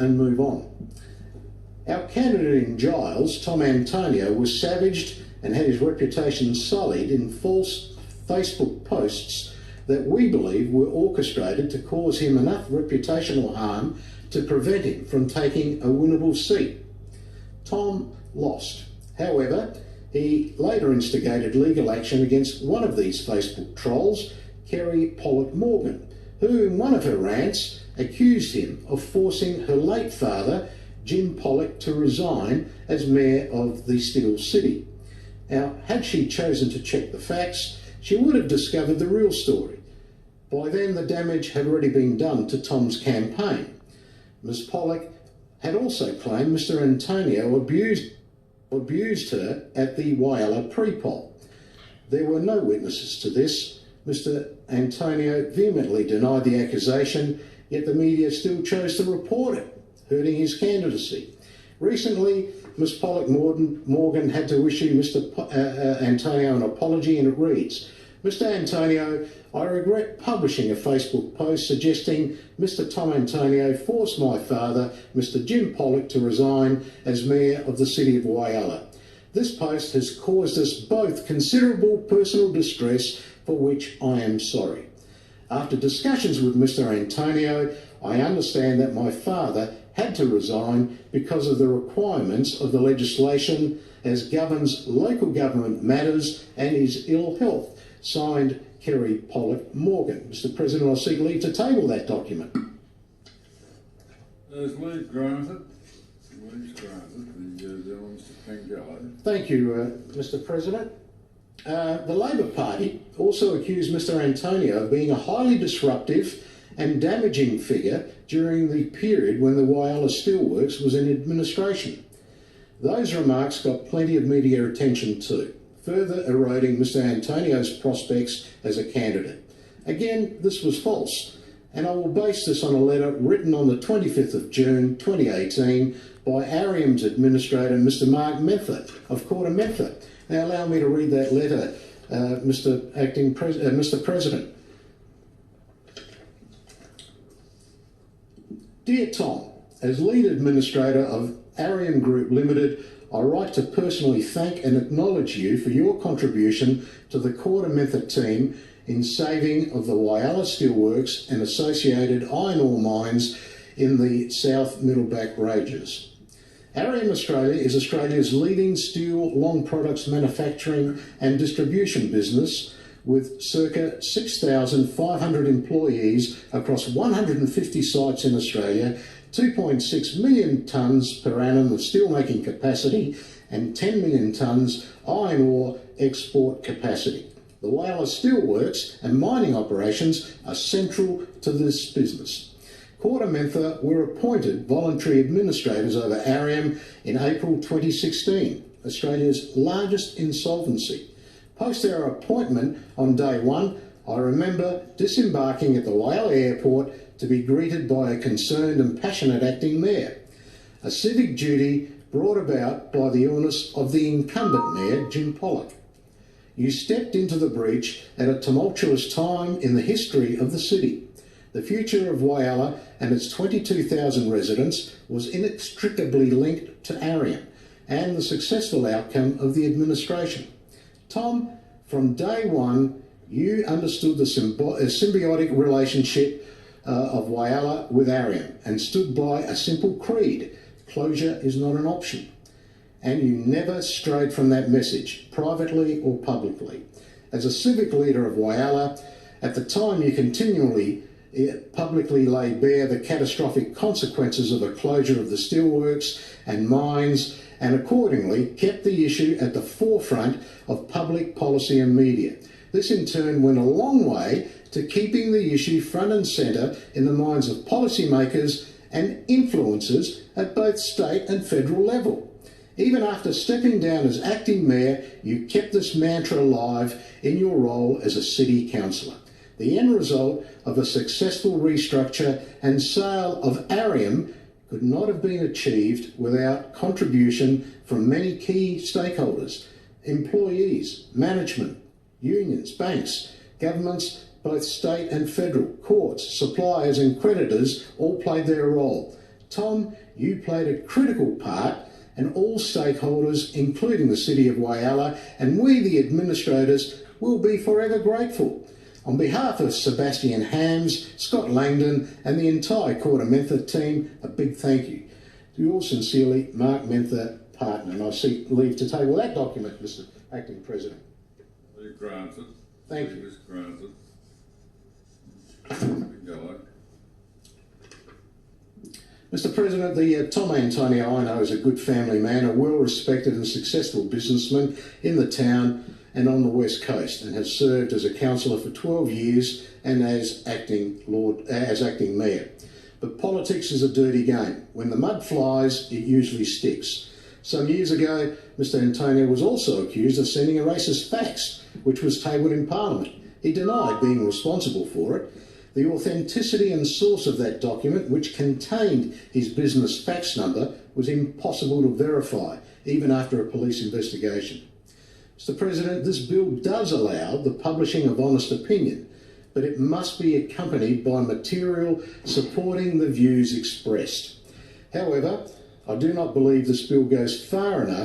and move on. Our candidate in Giles, Tom Antonio, was savaged and had his reputation sullied in false Facebook posts that we believe were orchestrated to cause him enough reputational harm to prevent him from taking a winnable seat. Tom lost. However, he later instigated legal action against one of these Facebook trolls, Kerry Pollock Morgan, who in one of her rants accused him of forcing her late father, Jim Pollock, to resign as mayor of the Steel City. Now, had she chosen to check the facts, she would have discovered the real story. By then, the damage had already been done to Tom's campaign. Ms. Pollock had also claimed Mr. Antonio abused her at the Whyalla pre-poll. There were no witnesses to this. Mr. Antonio vehemently denied the accusation, yet the media still chose to report it, hurting his candidacy. Recently, Ms. Pollock Morgan had to issue Mr. Antonio an apology, and it reads, "Mr. Antonio, I regret publishing a Facebook post suggesting Mr. Tom Antonio forced my father, Mr. Jim Pollock, to resign as mayor of the city of Whyalla. This post has caused us both considerable personal distress, for which I am sorry. After discussions with Mr. Antonio, I understand that my father had to resign because of the requirements of the legislation as governs local government matters and his ill health." Signed, Kerry Pollock Morgan. Mr. President, I seek leave to table that document. There's leave granted. Leave granted. The gentleman, Mr. Pangallo. Thank you, Mr. President. The Labor Party also accused Mr. Antonio of being a highly disruptive and damaging figure during the period when the Whyalla Steelworks was in administration. Those remarks got plenty of media attention too, further eroding Mr. Antonio's prospects as a candidate. Again, this was false, and I will base this on a letter written on the 25th of June 2018 by Ariam's administrator, Mr. Mark Mentha of Quarter Mentha. Now allow me to read that letter, Mr. President. Dear Tom, as lead administrator of Ariam Group Limited, I write to personally thank and acknowledge you for your contribution to the Quarter Mentha team in saving of the Whyalla Steelworks and associated iron ore mines in the South Middleback Ranges. Ariam Australia is Australia's leading steel long products manufacturing and distribution business with circa 6,500 employees across 150 sites in Australia, 2.6 million tonnes per annum of steelmaking capacity and 10 million tonnes iron ore export capacity. The Whyalla Steelworks and mining operations are central to this business. Quarter Mentha were appointed voluntary administrators over Ariam in April 2016, Australia's largest insolvency. Post their appointment on day one, I remember disembarking at the Whyalla airport to be greeted by a concerned and passionate acting mayor, a civic duty brought about by the illness of the incumbent mayor, Jim Pollock. You stepped into the breach at a tumultuous time in the history of the city. The future of Whyalla and its 22,000 residents was inextricably linked to Ariam and the successful outcome of the administration. Tom, from day one, you understood the symbiotic relationship of Whyalla with Ariam and stood by a simple creed: closure is not an option. And you never strayed from that message, privately or publicly. As a civic leader of Whyalla, at the time you continually publicly lay bare the catastrophic consequences of a closure of the steelworks and mines, and accordingly kept the issue at the forefront of public policy and media. This in turn went a long way to keeping the issue front and centre in the minds of policymakers and influencers at both state and federal level. Even after stepping down as acting mayor, you kept this mantra alive in your role as a city councillor. The end result of a successful restructure and sale of Ariam could not have been achieved without contribution from many key stakeholders: employees, management, unions, banks, governments, both state and federal, courts, suppliers and creditors all played their role. Tom, you played a critical part, and all stakeholders, including the City of Whyalla, and we, the administrators, will be forever grateful. On behalf of Sebastian Hams, Scott Langdon, and the entire Quarter Mentha team, a big thank you. To yours sincerely, Mark Mentha, partner. And I seek leave to table that document, Mr. Acting President. Leave granted. Thank you. Leave is granted. Go. Mr. President, the Tom Antonio I know is a good family man, a well-respected and successful businessman in the town and on the West Coast, and has served as a councillor for 12 years and as acting mayor. But politics is a dirty game. When the mud flies, it usually sticks. Some years ago, Mr. Antonio was also accused of sending a racist fax, which was tabled in Parliament. He denied being responsible for it. The authenticity and source of that document, which contained his business fax number, was impossible to verify, even after a police investigation. Mr. President, this bill does allow the publishing of honest opinion, but it must be accompanied by material supporting the views expressed. However, I do not believe this bill goes far enough